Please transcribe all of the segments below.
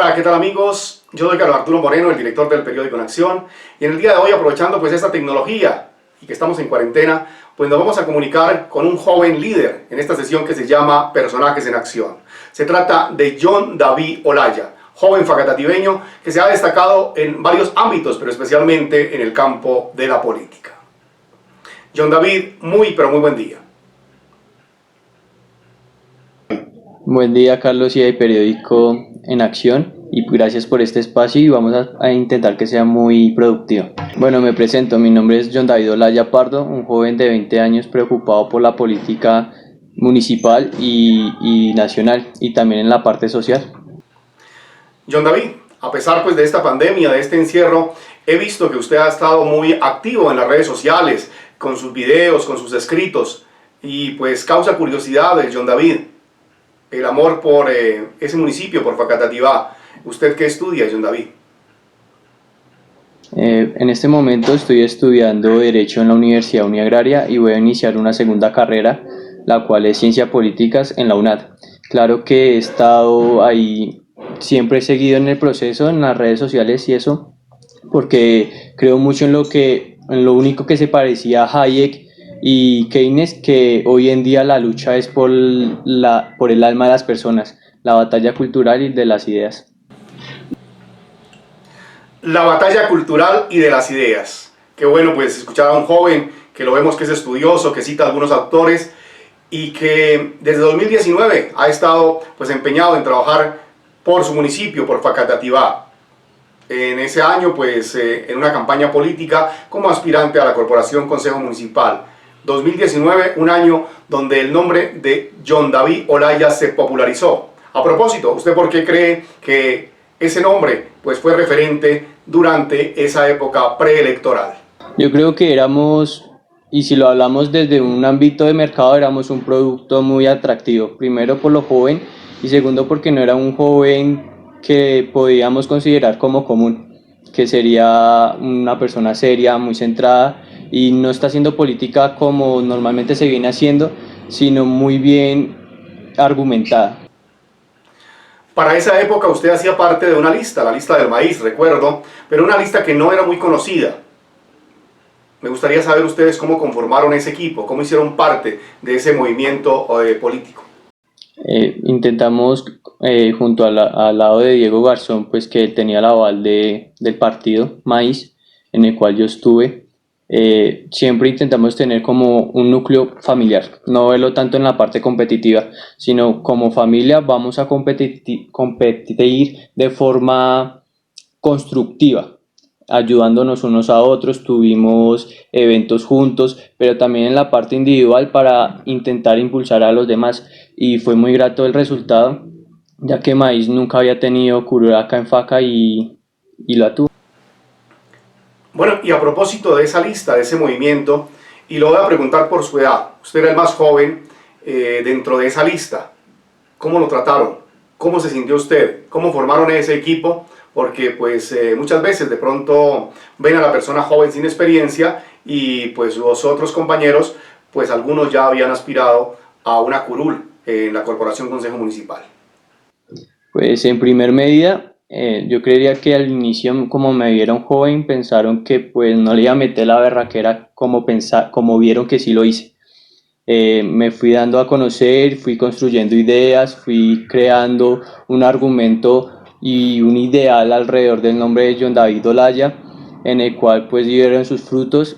Hola, ¿qué tal amigos? Yo soy Carlos Arturo Moreno, el director del periódico En Acción, y en el día de hoy, aprovechando pues esta tecnología y que estamos en cuarentena, pues nos vamos a comunicar con un joven líder en esta sesión que se llama Personajes en Acción. Se trata de John David Olaya, joven facatativeño que se ha destacado en varios ámbitos, pero especialmente en el campo de la política. John David, muy pero muy buen día. Buen día, Carlos, y el periódico En Acción, y gracias por este espacio y vamos a intentar que sea muy productivo. Bueno, me presento, mi nombre es John David Olaya Pardo, un joven de 20 años preocupado por la política municipal y nacional, y también en la parte social. John David, a pesar pues de esta pandemia, de este encierro, he visto que usted ha estado muy activo en las redes sociales, con sus videos, con sus escritos, y pues causa curiosidad John David, el amor por ese municipio, por Facatativá. ¿Usted qué estudia, John David? En este momento estoy estudiando Derecho en la Universidad Uniagraria y voy a iniciar una segunda carrera, la cual es Ciencias Políticas en la UNAD. Claro que he estado ahí, siempre he seguido en el proceso, en las redes sociales y eso, porque creo mucho en lo único que se parecía a Hayek y Keynes, que hoy en día la lucha es por el alma de las personas, la batalla cultural y de las ideas. La batalla cultural y de las ideas. Qué bueno pues escuchar a un joven que lo vemos que es estudioso, que cita a algunos autores y que desde 2019 ha estado pues empeñado en trabajar por su municipio, por Facatativá. En ese año pues en una campaña política como aspirante a la Corporación Consejo Municipal. 2019, un año donde el nombre de John David Olaya se popularizó. A propósito, ¿usted por qué cree que ese nombre pues fue referente durante esa época preelectoral? Yo creo que éramos, y si lo hablamos desde un ámbito de mercado, éramos un producto muy atractivo. Primero por lo joven y segundo porque no era un joven que podíamos considerar como común, que sería una persona seria, muy centrada y no está haciendo política como normalmente se viene haciendo, sino muy bien argumentada. Para esa época usted hacía parte de una lista, la lista del maíz, recuerdo, pero una lista que no era muy conocida. Me gustaría saber ustedes cómo conformaron ese equipo, cómo hicieron parte de ese movimiento político. Intentamos, junto al lado de Diego Garzón, pues que tenía el aval del partido Maíz, en el cual yo estuve, siempre intentamos tener como un núcleo familiar, no verlo tanto en la parte competitiva, sino como familia vamos a competir de forma constructiva, ayudándonos unos a otros, tuvimos eventos juntos, pero también en la parte individual para intentar impulsar a los demás, y fue muy grato el resultado, ya que Maíz nunca había tenido curul acá en Faca y lo tuvo. Bueno, y a propósito de esa lista, de ese movimiento, y lo voy a preguntar por su edad, usted era el más joven dentro de esa lista, ¿cómo lo trataron? ¿Cómo se sintió usted? ¿Cómo formaron ese equipo? Porque pues muchas veces de pronto ven a la persona joven sin experiencia y pues los otros compañeros, pues algunos ya habían aspirado a una curul en la Corporación Consejo Municipal. Pues en primer medida, yo creería que al inicio, como me vieron joven, pensaron que pues no le iba a meter la berraquera como vieron que sí lo hice. Me fui dando a conocer, fui construyendo ideas, fui creando un argumento y un ideal alrededor del nombre de John David Olaya, en el cual pues dieron sus frutos.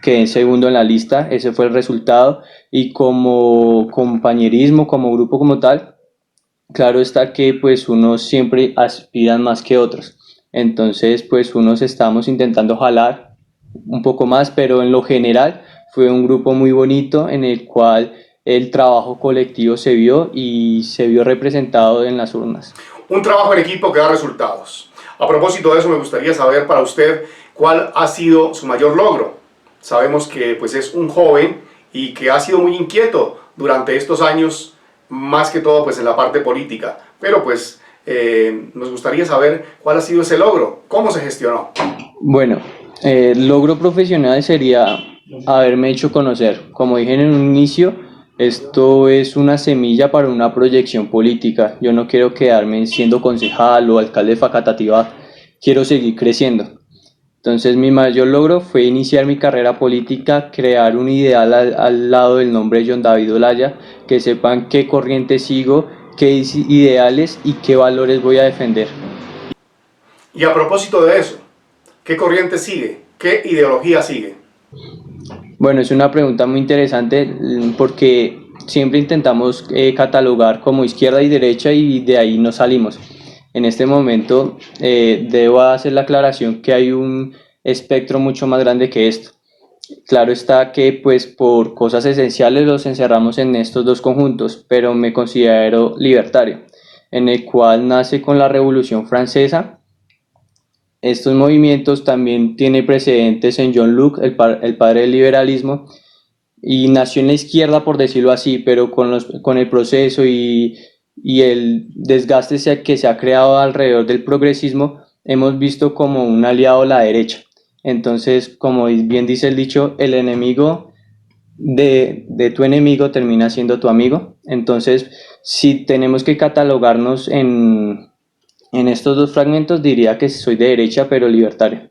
Quedé segundo en la lista, ese fue el resultado, y como compañerismo, como grupo como tal, claro está que pues unos siempre aspiran más que otros, entonces pues unos estamos intentando jalar un poco más, pero en lo general fue un grupo muy bonito en el cual el trabajo colectivo se vio y se vio representado en las urnas. Un trabajo en equipo que da resultados. A propósito de eso, me gustaría saber para usted cuál ha sido su mayor logro. Sabemos que pues es un joven y que ha sido muy inquieto durante estos años, más que todo pues en la parte política, pero pues nos gustaría saber cuál ha sido ese logro, cómo se gestionó. Bueno, logro profesional sería haberme hecho conocer. Como dije en un inicio, Esto es una semilla para una proyección política. Yo no quiero quedarme siendo concejal o alcalde de Facatativá, quiero seguir creciendo. Entonces mi mayor logro fue iniciar mi carrera política, crear un ideal al lado del nombre John David Olaya, que sepan qué corriente sigo, qué ideales y qué valores voy a defender. Y a propósito de eso, ¿qué corriente sigue? ¿Qué ideología sigue? Bueno, es una pregunta muy interesante porque siempre intentamos catalogar como izquierda y derecha y de ahí no salimos. En este momento debo hacer la aclaración que hay un espectro mucho más grande que esto. Claro está que pues por cosas esenciales los encerramos en estos dos conjuntos, pero me considero libertario, en el cual nace con la Revolución Francesa. Estos movimientos también tienen precedentes en John Locke, el padre del liberalismo, y nació en la izquierda, por decirlo así, pero con el proceso y el desgaste que se ha creado alrededor del progresismo, hemos visto como un aliado a la derecha. Entonces, como bien dice el dicho, el enemigo de tu enemigo termina siendo tu amigo. Entonces, si tenemos que catalogarnos en estos dos fragmentos, diría que soy de derecha, pero libertario.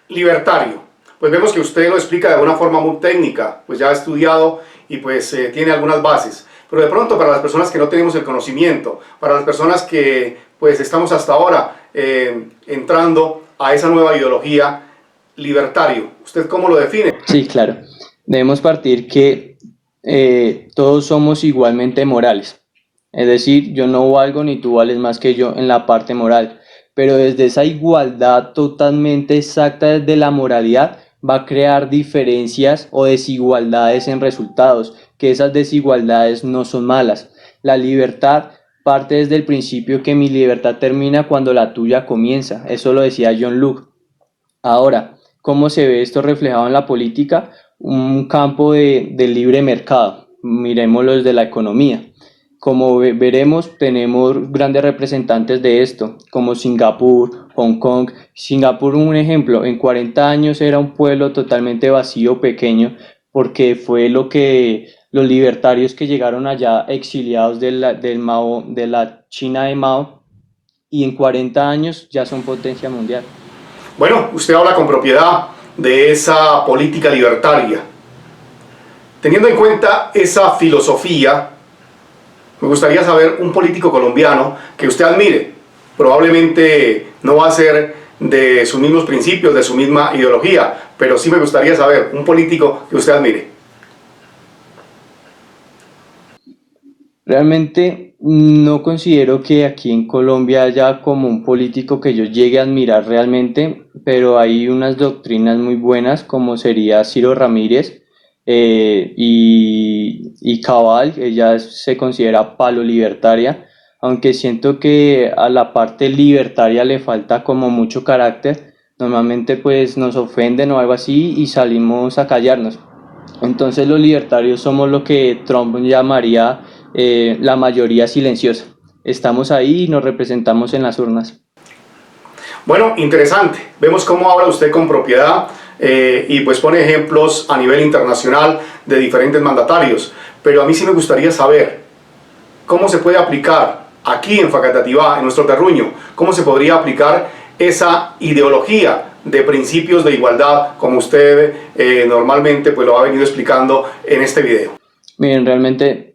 Libertario. Pues vemos que usted lo explica de una forma muy técnica, pues ya ha estudiado y pues tiene algunas bases. Pero de pronto para las personas que no tenemos el conocimiento, para las personas que pues estamos hasta ahora entrando a esa nueva ideología, libertario, ¿usted cómo lo define? Sí, claro. Debemos partir que todos somos igualmente morales. Es decir, yo no valgo ni tú vales más que yo en la parte moral. Pero desde esa igualdad totalmente exacta de la moralidad va a crear diferencias o desigualdades en resultados, que esas desigualdades no son malas. La libertad parte desde el principio que mi libertad termina cuando la tuya comienza. Eso lo decía John Locke. Ahora, ¿cómo se ve esto reflejado en la política? Un campo de libre mercado. Miremoslo desde la economía. Como veremos, tenemos grandes representantes de esto, como Singapur, Hong Kong. Singapur, un ejemplo, en 40 años era un pueblo totalmente vacío, pequeño, porque fue lo que los libertarios que llegaron allá exiliados de la China de Mao, y en 40 años ya son potencia mundial. Bueno, usted habla con propiedad de esa política libertaria. Teniendo en cuenta esa filosofía, me gustaría saber un político colombiano que usted admire. Probablemente no va a ser de sus mismos principios, de su misma ideología, pero sí me gustaría saber un político que usted admire. Realmente no considero que aquí en Colombia haya como un político que yo llegue a admirar realmente, pero hay unas doctrinas muy buenas como sería Ciro Ramírez y Cabal. Ella se considera palo libertaria, aunque siento que a la parte libertaria le falta como mucho carácter. Normalmente pues nos ofenden o algo así y salimos a callarnos. Entonces los libertarios somos lo que Trump llamaría la mayoría silenciosa. Estamos ahí y nos representamos en las urnas. Bueno, interesante. Vemos cómo habla usted con propiedad y pues pone ejemplos a nivel internacional de diferentes mandatarios. Pero a mí sí me gustaría saber cómo se puede aplicar aquí en Facatativá, en nuestro terruño, cómo se podría aplicar esa ideología de principios de igualdad, como usted normalmente pues lo ha venido explicando en este video. Miren, realmente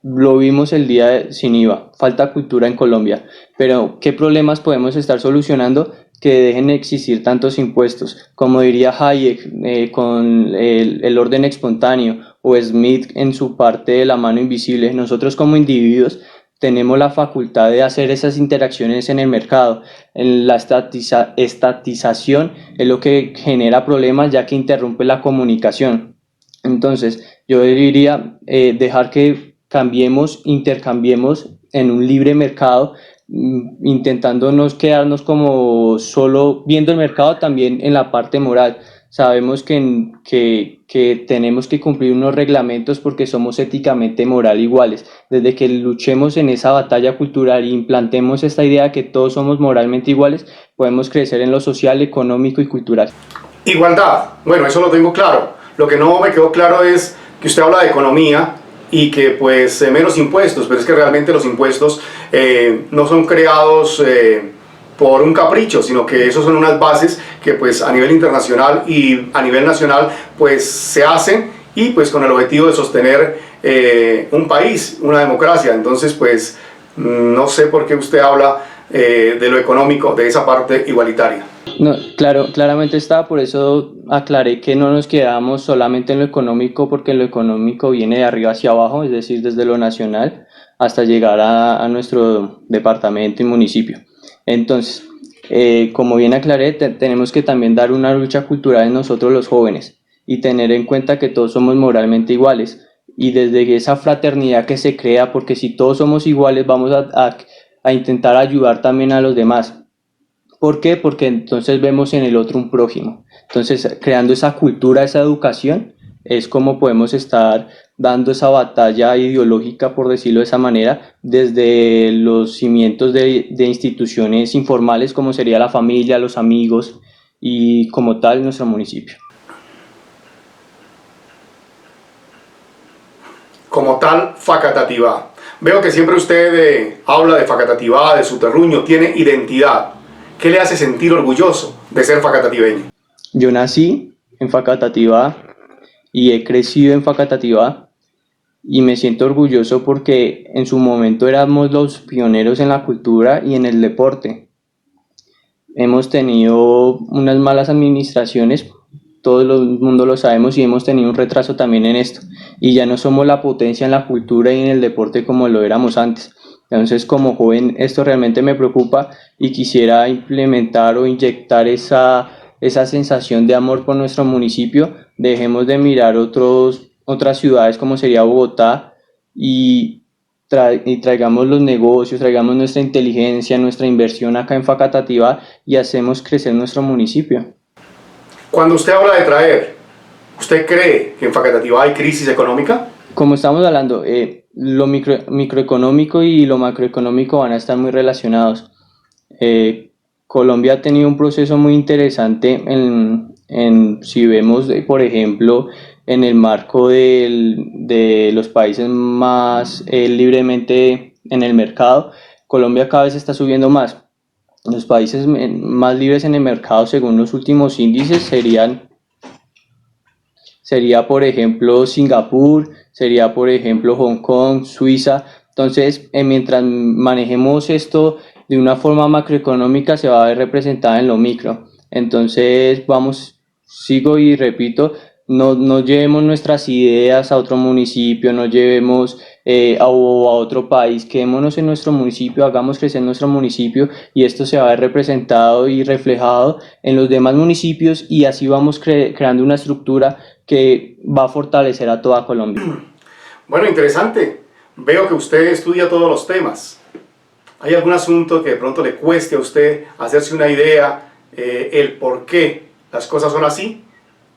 lo vimos el día sin IVA, falta cultura en Colombia, pero ¿qué problemas podemos estar solucionando que dejen de existir tantos impuestos? Como diría Hayek con el orden espontáneo, o Smith en su parte de la mano invisible, nosotros como individuos tenemos la facultad de hacer esas interacciones en el mercado. La estatización es lo que genera problemas ya que interrumpe la comunicación. Entonces, yo diría dejar que intercambiemos en un libre mercado, intentando no quedarnos como solo viendo el mercado, también en la parte moral. Sabemos que tenemos que cumplir unos reglamentos porque somos éticamente moral iguales. Desde que luchemos en esa batalla cultural e implantemos esta idea de que todos somos moralmente iguales, podemos crecer en lo social, económico y cultural. Igualdad, bueno, eso lo tengo claro. Lo que no me quedó claro es que usted habla de economía y que pues menos impuestos, pero es que realmente los impuestos no son creados por un capricho, sino que esos son unas bases que pues a nivel internacional y a nivel nacional pues se hacen y pues con el objetivo de sostener un país, una democracia. Entonces pues no sé por qué usted habla de lo económico, de esa parte igualitaria. No, claro, claramente está, por eso aclaré que no nos quedamos solamente en lo económico, porque lo económico viene de arriba hacia abajo, es decir, desde lo nacional hasta llegar a nuestro departamento y municipio. Entonces, como bien aclaré, tenemos que también dar una lucha cultural en nosotros los jóvenes y tener en cuenta que todos somos moralmente iguales y desde esa fraternidad que se crea, porque si todos somos iguales vamos a intentar ayudar también a los demás. ¿Por qué? Porque entonces vemos en el otro un prójimo. Entonces, creando esa cultura, esa educación, es como podemos estar dando esa batalla ideológica, por decirlo de esa manera, desde los cimientos de instituciones informales como sería la familia, los amigos y como tal nuestro municipio. Como tal, Facatativá. Veo que siempre usted habla de Facatativá, de su terruño, tiene identidad. ¿Qué le hace sentir orgulloso de ser facatativeño? Yo nací en Facatativá y he crecido en Facatativá y me siento orgulloso porque en su momento éramos los pioneros en la cultura y en el deporte. Hemos tenido unas malas administraciones, todo el mundo lo sabemos y hemos tenido un retraso también en esto y ya no somos la potencia en la cultura y en el deporte como lo éramos antes. Entonces, como joven, esto realmente me preocupa y quisiera implementar o inyectar esa sensación de amor por nuestro municipio. Dejemos de mirar otras ciudades como sería Bogotá y, y traigamos los negocios, traigamos nuestra inteligencia, nuestra inversión acá en Facatativá y hacemos crecer nuestro municipio. Cuando usted habla de traer, ¿usted cree que en Facatativá hay crisis económica? Como estamos hablando, lo microeconómico y lo macroeconómico van a estar muy relacionados. Colombia ha tenido un proceso muy interesante si vemos, por ejemplo, en el marco de los países más libremente en el mercado, Colombia cada vez está subiendo más. Los países más libres en el mercado, según los últimos índices, sería por ejemplo Singapur, sería por ejemplo Hong Kong, Suiza. Entonces, mientras manejemos esto de una forma macroeconómica, se va a ver representada en lo micro. Entonces, sigo y repito, no llevemos nuestras ideas a otro municipio, no llevemos a otro país, quedémonos en nuestro municipio, hagamos crecer nuestro municipio y esto se va a ver representado y reflejado en los demás municipios y así vamos creando una estructura que va a fortalecer a toda Colombia. Bueno, interesante. Veo que usted estudia todos los temas. ¿Hay algún asunto que de pronto le cueste a usted hacerse una idea, el por qué las cosas son así?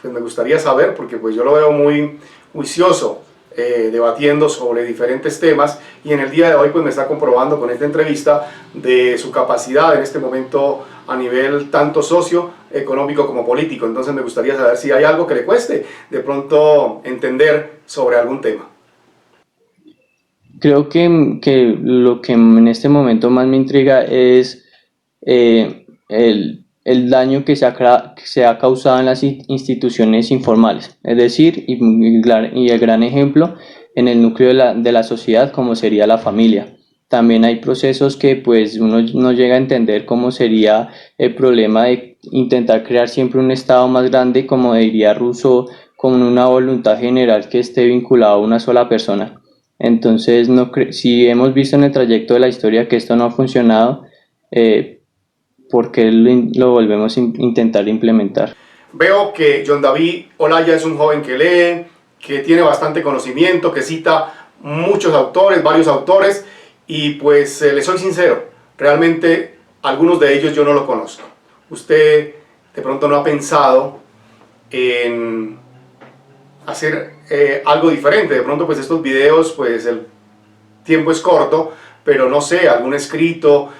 Pues me gustaría saber, porque pues yo lo veo muy juicioso, debatiendo sobre diferentes temas y en el día de hoy pues me está comprobando con esta entrevista de su capacidad en este momento a nivel tanto socioeconómico como político. Entonces me gustaría saber si hay algo que le cueste de pronto entender sobre algún tema. Creo que lo que en este momento más me intriga es el daño que se ha causado en las instituciones informales, es decir, y el gran ejemplo en el núcleo de la sociedad como sería la familia. También hay procesos que pues uno no llega a entender cómo sería el problema de intentar crear siempre un Estado más grande, como diría Rousseau, con una voluntad general que esté vinculada a una sola persona. Entonces, si hemos visto en el trayecto de la historia que esto no ha funcionado, ¿por qué lo volvemos a intentar implementar? Veo que John David Olaya es un joven que lee, que tiene bastante conocimiento, que cita muchos autores, varios autores, y pues le soy sincero, realmente algunos de ellos yo no los conozco. Usted de pronto no ha pensado en hacer algo diferente. De pronto pues estos videos pues el tiempo es corto, pero no sé, algún escrito,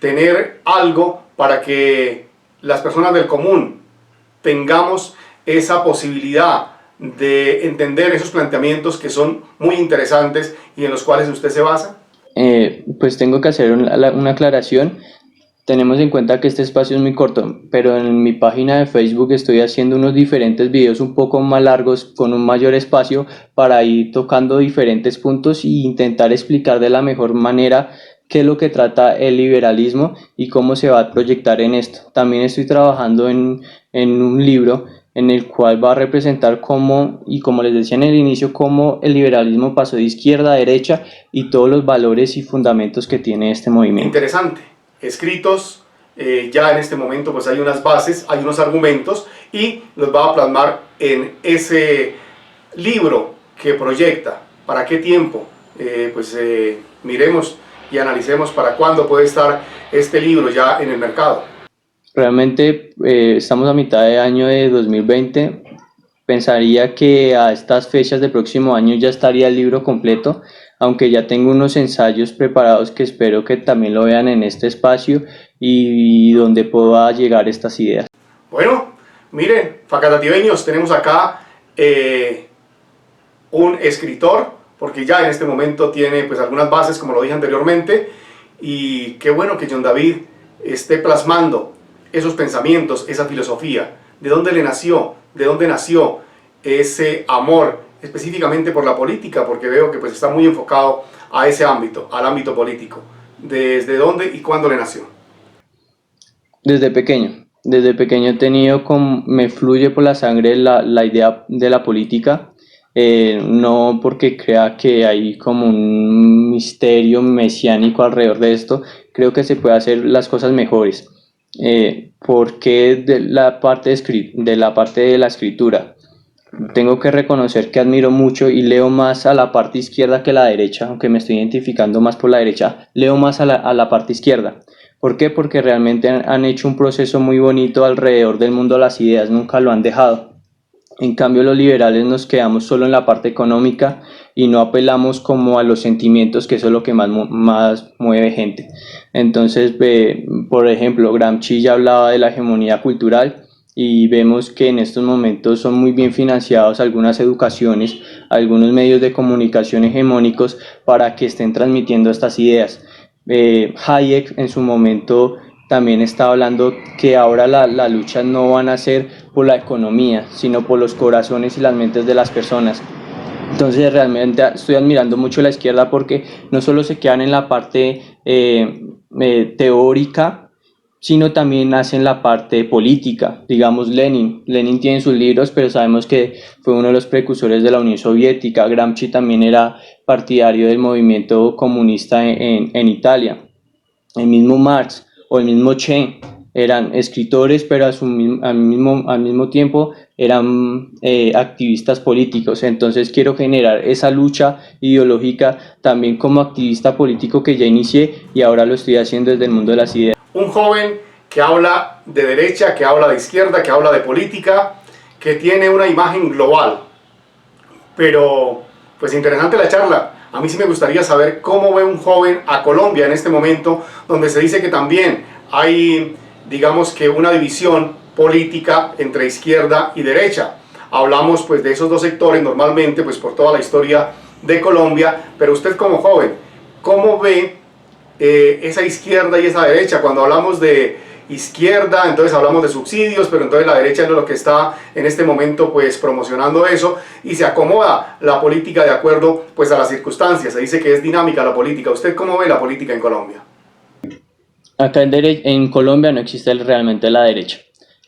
tener algo para que las personas del común tengamos esa posibilidad de entender esos planteamientos que son muy interesantes y en los cuales usted se basa? Pues tengo que hacer una aclaración. Tenemos en cuenta que este espacio es muy corto, pero en mi página de Facebook estoy haciendo unos diferentes videos un poco más largos con un mayor espacio para ir tocando diferentes puntos e intentar explicar de la mejor manera qué es lo que trata el liberalismo y cómo se va a proyectar en esto. También estoy trabajando en un libro en el cual va a representar cómo, y como les decía en el inicio, cómo el liberalismo pasó de izquierda a derecha y todos los valores y fundamentos que tiene este movimiento. Interesante. Escritos, ya en este momento pues hay unas bases, hay unos argumentos y los va a plasmar en ese libro que proyecta. ¿Para qué tiempo? Miremos y analicemos para cuándo puede estar este libro ya en el mercado. Realmente estamos a mitad de año de 2020. Pensaría que a estas fechas del próximo año ya estaría el libro completo, aunque ya tengo unos ensayos preparados que espero que también lo vean en este espacio y donde pueda llegar estas ideas. Bueno, miren, facatativeños, tenemos acá un escritor, porque ya en este momento tiene pues algunas bases, como lo dije anteriormente, y qué bueno que John David esté plasmando esos pensamientos, esa filosofía. ¿De dónde le nació? ¿De dónde nació ese amor específicamente por la política? Porque veo que pues está muy enfocado a ese ámbito, al ámbito político. ¿Desde dónde y cuándo le nació? Desde pequeño he tenido me fluye por la sangre la idea de la política. No porque crea que hay como un misterio mesiánico alrededor de esto, creo que se puede hacer las cosas mejores. Porque de la parte de la escritura, tengo que reconocer que admiro mucho y leo más a la parte izquierda que a la derecha, aunque me estoy identificando más por la derecha, leo más a la parte izquierda. ¿Por qué? Porque realmente han hecho un proceso muy bonito alrededor del mundo de las ideas, nunca lo han dejado. En cambio, los liberales nos quedamos solo en la parte económica y no apelamos como a los sentimientos, que eso es lo que más mueve gente. Entonces, por ejemplo, Gramsci ya hablaba de la hegemonía cultural y vemos que en estos momentos son muy bien financiados algunas educaciones, algunos medios de comunicación hegemónicos para que estén transmitiendo estas ideas. Hayek en su momento también estaba hablando que ahora la lucha no van a ser por la economía, sino por los corazones y las mentes de las personas. Entonces realmente estoy admirando mucho a la izquierda porque no solo se quedan en la parte teórica, sino también hacen la parte política. Digamos Lenin tiene sus libros, pero sabemos que fue uno de los precursores de la Unión Soviética. Gramsci también era partidario del movimiento comunista en Italia. El mismo Marx o el mismo Che eran escritores, pero al mismo tiempo eran activistas políticos. Entonces quiero generar esa lucha ideológica también como activista político que ya inicié y ahora lo estoy haciendo desde el mundo de las ideas. Un joven que habla de derecha, que habla de izquierda, que habla de política, que tiene una imagen global. Pero, pues interesante la charla. A mí sí me gustaría saber cómo ve un joven a Colombia en este momento, donde se dice que también hay, digamos que una división política entre izquierda y derecha. Hablamos pues de esos dos sectores normalmente pues por toda la historia de Colombia, pero usted como joven, ¿cómo ve esa izquierda y esa derecha? Cuando hablamos de izquierda, entonces hablamos de subsidios, pero entonces la derecha es lo que está en este momento pues promocionando eso y se acomoda la política de acuerdo pues a las circunstancias. Se dice que es dinámica la política. ¿Usted cómo ve la política en Colombia? Acá en Colombia no existe realmente la derecha.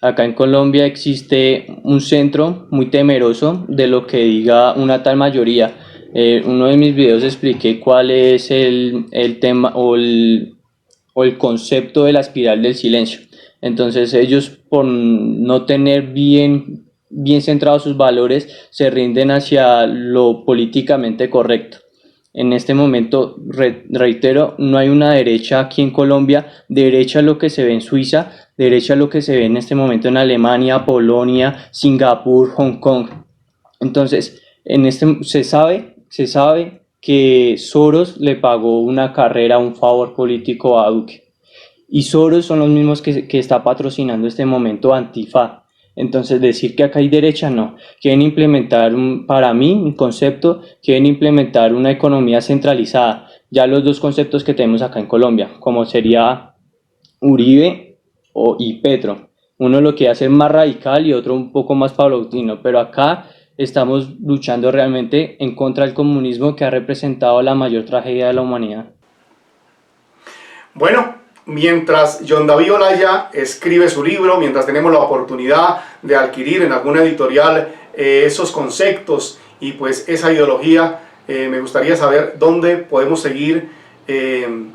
Acá en Colombia existe un centro muy temeroso de lo que diga una tal mayoría. Uno de mis videos expliqué cuál es el tema o el concepto de la espiral del silencio. Entonces ellos, por no tener bien centrados sus valores, se rinden hacia lo políticamente correcto. En este momento, reitero, no hay una derecha aquí en Colombia. Derecha es lo que se ve en Suiza, derecha es lo que se ve en este momento en Alemania, Polonia, Singapur, Hong Kong. Entonces, se sabe que Soros le pagó una carrera, un favor político a Duque. Y Soros son los mismos que está patrocinando este momento Antifa. Entonces decir que acá hay derecha, no. Quieren implementar, para mí, un concepto, quieren implementar una economía centralizada. Ya los dos conceptos que tenemos acá en Colombia, como sería Uribe y Petro. Uno lo quiere hacer más radical y otro un poco más paulatino, pero acá estamos luchando realmente en contra del comunismo, que ha representado la mayor tragedia de la humanidad. Bueno, mientras John David Olaya escribe su libro, mientras tenemos la oportunidad de adquirir en alguna editorial esos conceptos y pues esa ideología, me gustaría saber dónde podemos seguir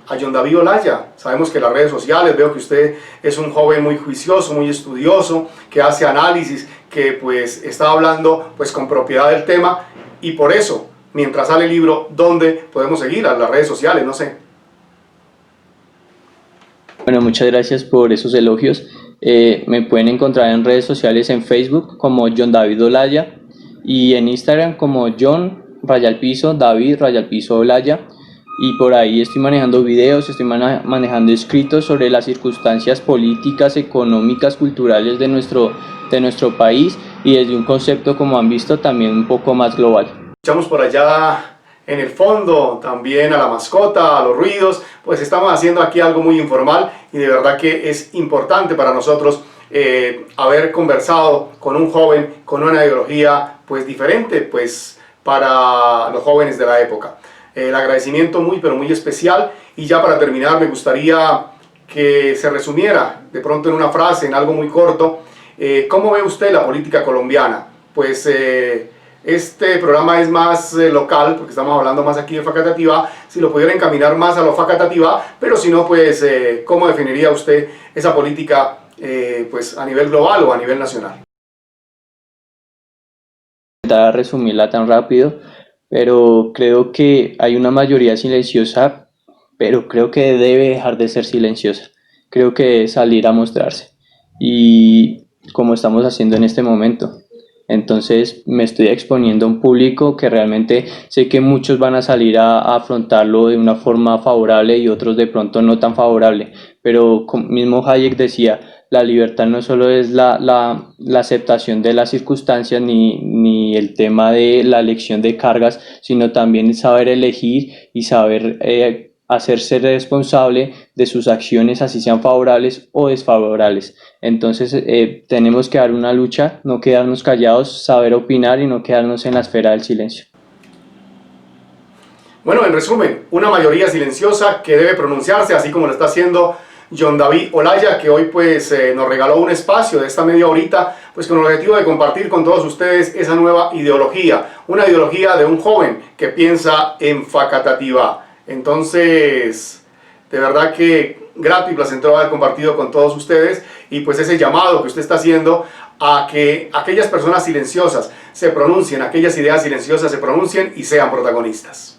a John David Olaya. Sabemos que las redes sociales, veo que usted es un joven muy juicioso, muy estudioso, que hace análisis, que pues está hablando pues con propiedad del tema, y por eso, mientras sale el libro, ¿dónde podemos seguir? A las redes sociales, no sé. Bueno, muchas gracias por esos elogios. Me pueden encontrar en redes sociales, en Facebook como John David Olaya y en Instagram como John_David_Olaya, y por ahí estoy manejando videos, estoy manejando escritos sobre las circunstancias políticas, económicas, culturales de nuestro país, y desde un concepto, como han visto, también un poco más global. Escuchamos por allá en el fondo también a la mascota, a los ruidos, pues estamos haciendo aquí algo muy informal, y de verdad que es importante para nosotros haber conversado con un joven con una ideología pues diferente pues para los jóvenes de la época. El agradecimiento muy pero muy especial, y ya para terminar me gustaría que se resumiera de pronto en una frase, en algo muy corto, ¿cómo ve usted la política colombiana? Pues este programa es más local, porque estamos hablando más aquí de Facatativá. Si lo pudiera encaminar más a lo Facatativá, pero si no, pues ¿cómo definiría usted esa política pues a nivel global o a nivel nacional? Intentar resumirla tan rápido, pero creo que hay una mayoría silenciosa, pero creo que debe dejar de ser silenciosa. Creo que debe salir a mostrarse, y como estamos haciendo en este momento. Entonces me estoy exponiendo a un público que realmente sé que muchos van a salir a afrontarlo de una forma favorable y otros de pronto no tan favorable, pero como mismo Hayek decía, la libertad no solo es la aceptación de las circunstancias ni el tema de la elección de cargas, sino también saber elegir y saber hacerse responsable de sus acciones, así sean favorables o desfavorables. Entonces tenemos que dar una lucha, no quedarnos callados, saber opinar y no quedarnos en la esfera del silencio. Bueno, en resumen, una mayoría silenciosa que debe pronunciarse, así como lo está haciendo John David Olaya, que hoy pues nos regaló un espacio de esta media horita, pues con el objetivo de compartir con todos ustedes esa nueva ideología, una ideología de un joven que piensa en Facatativá. Entonces, de verdad que grato y placentero haber compartido con todos ustedes, y pues ese llamado que usted está haciendo a que aquellas personas silenciosas se pronuncien, aquellas ideas silenciosas se pronuncien y sean protagonistas.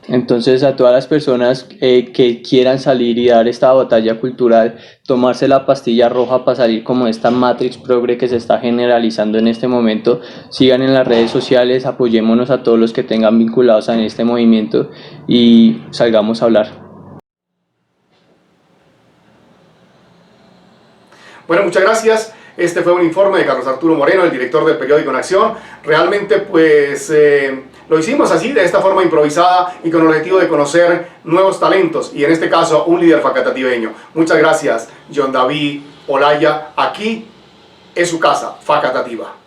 Entonces, a todas las personas que quieran salir y dar esta batalla cultural, tomarse la pastilla roja para salir como esta Matrix progre que se está generalizando en este momento, sigan en las redes sociales, apoyémonos a todos los que tengan vinculados en este movimiento y salgamos a hablar. Bueno, muchas gracias. Este fue un informe de Carlos Arturo Moreno, el director del periódico En Acción. Realmente pues lo hicimos así, de esta forma improvisada y con el objetivo de conocer nuevos talentos, y en este caso un líder facatativeño. Muchas gracias, John David Olaya. Aquí es su casa, Facatativá.